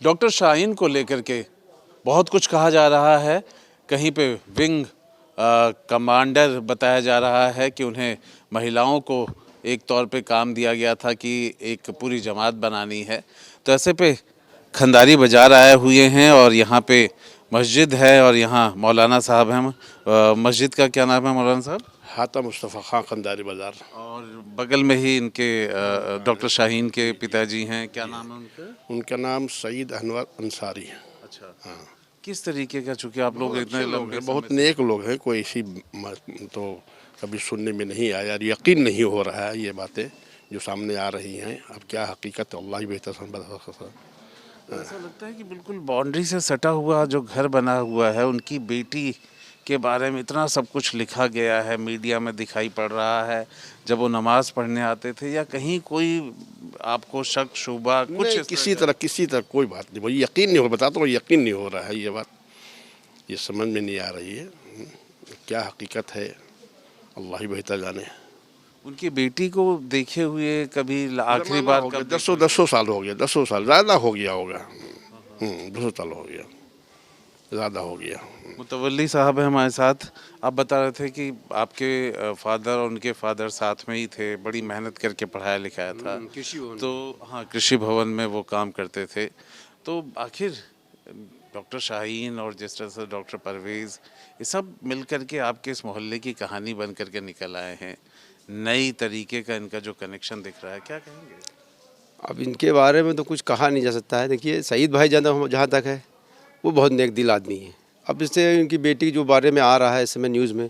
Doctor Shaheen को लेकर के बहुत कुछ कहा जा रहा है। कहीं पे विंग कमांडर बताया जा रहा है कि उन्हें महिलाओं को एक तौर पे काम दिया गया था कि एक पूरी जमात बनानी है। तो ऐसे पे खंदारी बाज़ार आए हुए हैं और यहाँ पे मस्जिद है और यहाँ मौलाना साहब हैं। मस्जिद का क्या नाम है मौलाना साहब? हाता मुस्तफ़ा खां खंदारी बाज़ार। और बगल में ही इनके डॉक्टर शाहीन के पिताजी हैं, क्या नाम है उनका? उनका नाम सईद अनवर अंसारी है। अच्छा, हाँ। किस तरीके का, चूँकि आप लोग इतने लंबे बहुत नेक लोग हैं, कोई ऐसी तो कभी सुनने में नहीं आया, यकीन नहीं हो रहा है ये बातें जो सामने आ रही हैं। अब क्या हकीकत अल्लाह ही बेहतर बता सकता है। ऐसा लगता है कि बिल्कुल बाउंड्री से सटा हुआ जो घर बना हुआ है, उनकी बेटी के बारे में इतना सब कुछ लिखा गया है, मीडिया में दिखाई पड़ रहा है। जब वो नमाज़ पढ़ने आते थे या कहीं कोई आपको शक शुबा कुछ नहीं, इस किसी तरह कोई बात नहीं, वो यकीन नहीं हो, बताता हूँ यकीन नहीं हो रहा है ये बात, ये समझ में नहीं आ रही है। क्या हकीकत है अल्लाह ही बेहतर जाने। उनकी बेटी को देखे हुए कभी आखिरी बार कब? दसों साल हो गया, 10 साल ज़्यादा हो गया होगा। 200 साल हो गया, ज़्यादा हो गया। मुतवल्ली साहब है हमारे साथ। आप बता रहे थे कि आपके फादर और उनके फादर साथ में ही थे, बड़ी मेहनत करके पढ़ाया लिखाया था। तो हाँ, कृषि भवन में वो काम करते थे। तो आखिर डॉक्टर शाहीन और जिस तरह से डॉक्टर परवेज़, ये सब मिल कर के आपके इस मोहल्ले की कहानी बन कर के निकल आए हैं। नई तरीके का इनका जो कनेक्शन दिख रहा है, क्या कहेंगे? अब इनके बारे में तो कुछ कहा नहीं जा सकता है। देखिए, सईद भाई जहाँ तक है वो बहुत नेक दिल आदमी है। अब इससे इनकी बेटी जो बारे में आ रहा है इस समय न्यूज़ में,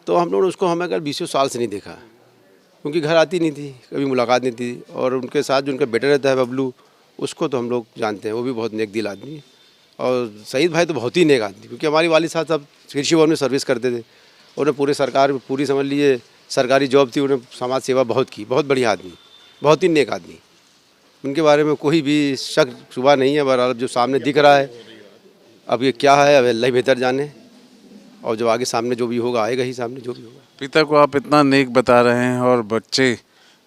तो हम लोग उसको हमें अगर 20 साल से नहीं देखा, क्योंकि घर आती नहीं थी, कभी मुलाकात नहीं थी। और उनके साथ जो उनका बेटा रहता है बबलू, उसको तो हम लोग जानते हैं, वो भी बहुत नेक दिल आदमी है। और सईद भाई तो बहुत ही नेक आदमी, क्योंकि हमारी वाली साहब सब कृषि भवन में सर्विस करते थे। उन्हें पूरे सरकार पूरी समझ लीजिए सरकारी जॉब थी, उन्हें समाज सेवा बहुत की, बहुत बढ़िया आदमी, बहुत ही नेक आदमी। उनके बारे में कोई भी शक शुबा नहीं है। बहरहाल जो सामने दिख रहा है, अब ये क्या है, अब अल्लाह ही बेहतर जाने। और जब आगे सामने जो भी होगा आएगा ही, सामने जो भी होगा। पिता को आप इतना नेक बता रहे हैं और बच्चे,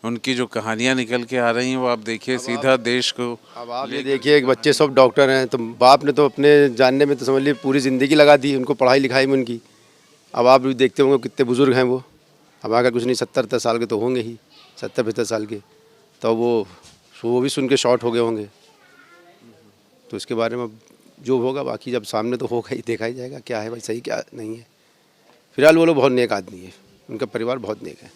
उनकी जो कहानियां निकल के आ रही हैं वो आप देखिए सीधा देश को। अब आप ये देखिए कि बच्चे सब डॉक्टर हैं, तो बाप ने तो अपने जानने में तो समझ लीजिए पूरी ज़िंदगी लगा दी उनको पढ़ाई लिखाई में उनकी। अब आप भी देखते होंगे कितने बुज़ुर्ग हैं वो। अब अगर कुछ नहीं 70 साल के तो होंगे ही, 70-75 साल के, तो वो भी सुन के शॉर्ट हो गए होंगे। तो इसके बारे में जो होगा बाकी जब सामने तो होगा ही, देखा ही जाएगा क्या है भाई सही क्या नहीं है। फिलहाल वो लोग बहुत नेक आदमी है, उनका परिवार बहुत नेक है।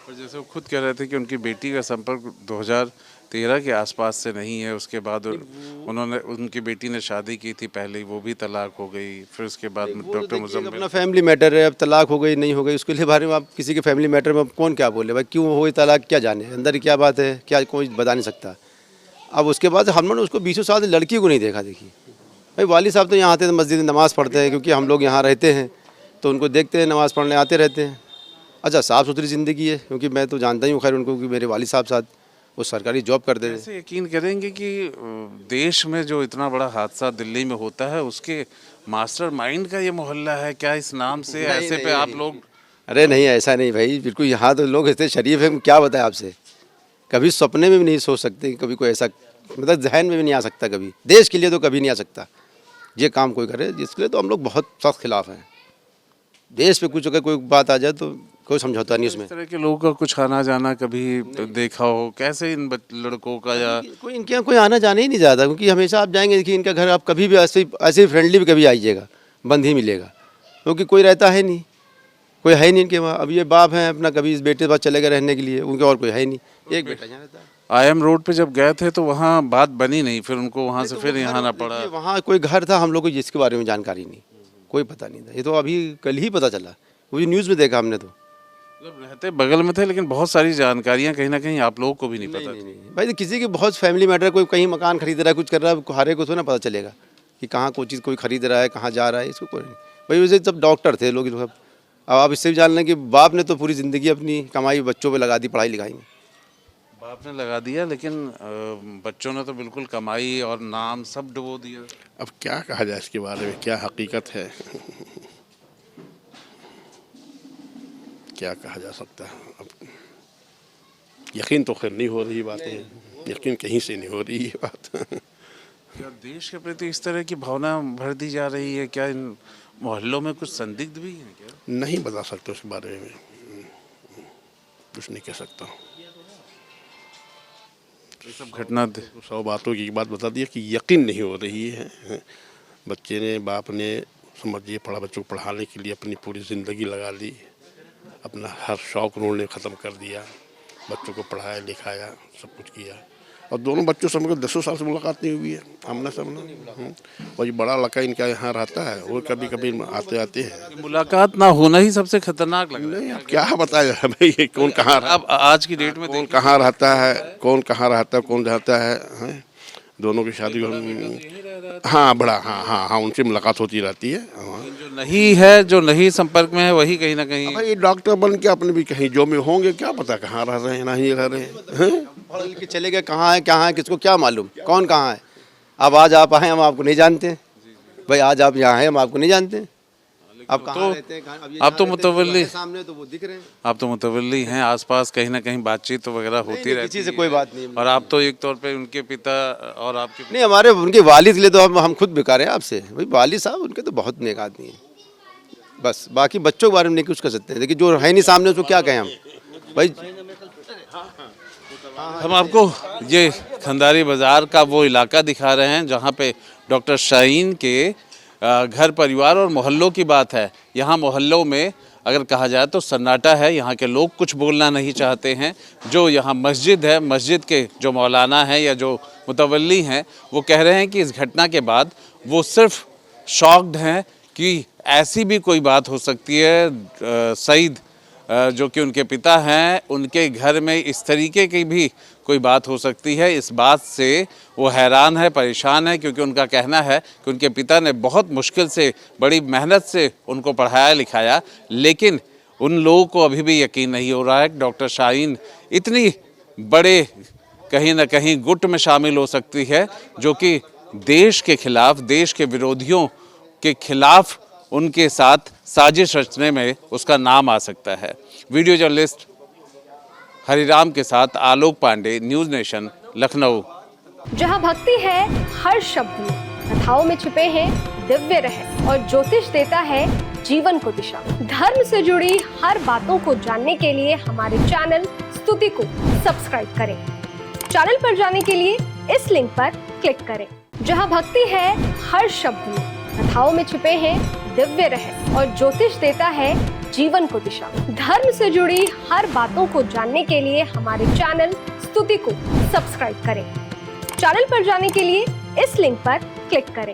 और जैसे वो खुद कह रहे थे कि उनकी बेटी का संपर्क 2013 के आसपास से नहीं है। उसके बाद उनकी बेटी ने शादी की थी पहले, वो भी तलाक हो गई। फिर उसके बाद डॉक्टर मुजम्मिल, अपना फैमिली मैटर है, अब तलाक हो गई नहीं हो गई उसके लिए बारे में आप किसी के फैमिली मैटर में कौन क्या बोले भाई, क्यों हो तलाक, क्या जाने अंदर क्या बात है, क्या कोई बता नहीं सकता। अब उसके बाद हम लोगों ने उसको 20 साल लड़की को नहीं देखा। देखिए भाई, वाली साहब तो यहाँ आते थे, मस्जिद में नमाज़ पढ़ते हैं, क्योंकि हम लोग यहाँ रहते हैं तो उनको देखते हैं, नमाज़ पढ़ने आते रहते हैं। अच्छा, साफ़ सुथरी ज़िंदगी है, क्योंकि मैं तो जानता ही हूँ खैर उनको, कि मेरे वाली साहब साथ वो सरकारी जॉब करते थे। कैसे यकीन करेंगे कि देश में जो इतना बड़ा हादसा दिल्ली में होता है उसके मास्टरमाइंड का ये मोहल्ला है क्या? इस नाम से ऐसे पे आप लोग? अरे नहीं, ऐसा नहीं भाई, बिल्कुल। यहाँ तो लोग इतने शरीफ हैं, क्या बताएं आपसे। कभी सपने में भी नहीं सोच सकते कि कभी कोई ऐसा, मतलब जहन में भी नहीं आ सकता कभी। देश के लिए तो कभी नहीं आ सकता ये काम कोई करे, जिसके लिए तो हम लोग बहुत सख्त खिलाफ हैं। देश पे कुछ अगर कोई बात आ जाए तो कोई समझौता नहीं उसमें। इस तरह के लोगों का कुछ आना जाना कभी देखा हो? कैसे इन लड़कों का, या कोई इनके यहाँ कोई आना जाना ही नहीं जाता, क्योंकि हमेशा आप जाएंगे देखिए इनका घर, आप कभी भी ऐसे फ्रेंडली भी कभी आइएगा बंद ही मिलेगा, क्योंकि कोई रहता है नहीं, कोई है नहीं इनके वहाँ। अब ये बाप हैं अपना, कभी इस बेटे के पास चले गए रहने के लिए, उनके और कोई है नहीं, एक बेटा यहाँ रहता है। IM रोड पे जब गए थे तो वहाँ बात बनी नहीं, फिर उनको वहाँ से फिर यहाँ आना पड़ा। वहाँ कोई घर था, हम लोग को जिसके बारे में जानकारी नहीं, कोई पता नहीं था। ये तो अभी कल ही पता चला, वो न्यूज़ में देखा हमने। तो मतलब रहते बगल में थे, लेकिन बहुत सारी जानकारियाँ कहीं ना कहीं आप लोगों को भी नहीं पता थी। नहीं भाई, किसी के बहुत फैमिली मैटर, कोई कहीं मकान खरीद रहा है, कुछ कर रहा है, हारे को तो ना पता चलेगा कि कहाँ कोई चीज़ कोई खरीद रहा है, कहाँ जा रहा है, इसको कोई नहीं भाई। वैसे सब डॉक्टर थे लोग सब। अब आप इससे भी जान लें कि बाप ने तो पूरी ज़िंदगी अपनी कमाई बच्चों पे लगा दी, पढ़ाई लिखाई में। बाप ने लगा दिया, लेकिन बच्चों ने तो बिल्कुल कमाई और नाम सब डुबो दिया। अब क्या कहा जाए इसके बारे में, क्या हकीकत है क्या कहा जा सकता है। अब यकीन तो खैर नहीं हो रही बातें, यकीन कहीं से नहीं हो रही ये बात देश के प्रति इस तरह की भावना भर दी जा रही है, क्या इन मोहल्लों में कुछ संदिग्ध भी हैं क्या? नहीं बता सकते उस बारे में, कुछ नहीं कह सकता। ये सब घटना 100 बातों की एक बात बता दी कि यकीन नहीं हो रही है। बच्चे ने, बाप ने, समझिए, बच्चों को पढ़ाने के लिए अपनी पूरी ज़िंदगी लगा दी, अपना हर शौक़ उन्होंने ख़त्म कर दिया, बच्चों को पढ़ाया लिखाया, सब कुछ किया। और दोनों बच्चों से हमको 10 साल से मुलाकात नहीं हुई है, आमना सामना। और ये बड़ा लड़का इनका यहाँ रहता है, वो कभी कभी आते हैं। मुलाकात ना होना ही सबसे खतरनाक लग रहा है। नहीं, अब क्या बताया भाई, ये कौन कहाँ अब आज की डेट में कौन कहाँ रहता है, कौन कहाँ रहता है, कौन रहता है, हैं? दोनों की शादी हाँ, बड़ा हाँ, उनसे मुलाकात होती रहती है। हाँ। जो नहीं है, जो नहीं संपर्क में है, वही कहीं ना कहीं भाई डॉक्टर बन के अपने भी कहीं जो में होंगे, क्या पता कहाँ रह रहे हैं, नहीं रह रहे हैं। पढ़ के चले गए, कहाँ है क्या है किसको क्या मालूम, कौन कहाँ है। अब आज आप आए, हम आपको नहीं जानते भाई, आज आप यहाँ हैं, हम आपको नहीं जानते। आप कहाँ रहते हैं? आप तो मुतवल्ली सामने तो वो दिख रहे हैं। आप तो मुतवल्ली हैं, आसपास कहीं ना कहीं बातचीत वगैरह होती रहती किसी से कोई बात नहीं। और आप तो एक तौर पे उनके पिता और आपके नहीं, हमारे उनके वालिद के लिए तो हम खुद बेकार हैं आपसे भाई। वालिद साहब उनके तो बहुत नेक आदमी हैं, बस बाकी बच्चों के बारे में नहीं कुछ कर सकते हैं। देखिए जो है नहीं सामने उसको क्या कहें हम भाई। हम आपको ये खंदारी बाज़ार का वो इलाका दिखा रहे हैं जहाँ पे डॉक्टर शाहीन के घर परिवार और मोहल्लों की बात है। यहाँ मोहल्लों में अगर कहा जाए तो सन्नाटा है, यहाँ के लोग कुछ बोलना नहीं चाहते हैं। जो यहाँ मस्जिद है, मस्जिद के जो मौलाना हैं या जो मुतवल्ली हैं, वो कह रहे हैं कि इस घटना के बाद वो सिर्फ शॉक्ड हैं कि ऐसी भी कोई बात हो सकती है। सईद जो कि उनके पिता हैं, उनके घर में इस तरीके की भी कोई बात हो सकती है। इस बात से वो हैरान है, परेशान है, क्योंकि उनका कहना है कि उनके पिता ने बहुत मुश्किल से, बड़ी मेहनत से उनको पढ़ाया लिखाया, लेकिन उन लोगों को अभी भी यकीन नहीं हो रहा है कि डॉक्टर शाहीन इतनी बड़े कहीं ना कहीं गुट में शामिल हो सकती है जो कि देश के खिलाफ, देश के विरोधियों के खिलाफ उनके साथ साजिश रचने में उसका नाम आ सकता है। वीडियो जर्नलिस्ट हरिराम के साथ आलोक पांडे, न्यूज़ नेशन, लखनऊ। जहां भक्ति है हर शब्द में, कथाओं में छुपे हैं दिव्य रहस्य और ज्योतिष देता है जीवन को दिशा। धर्म से जुड़ी हर बातों को जानने के लिए हमारे चैनल स्तुति को सब्सक्राइब करें। चैनल पर जाने के लिए इस लिंक पर क्लिक करें। जहां भक्ति है हर शब्द में, कथाओं में छुपे हैं दिव्य रहस्य और ज्योतिष देता है जीवन को दिशा। धर्म से जुड़ी हर बातों को जानने के लिए हमारे चैनल स्तुति को सब्सक्राइब करें। चैनल पर जाने के लिए इस लिंक पर क्लिक करें।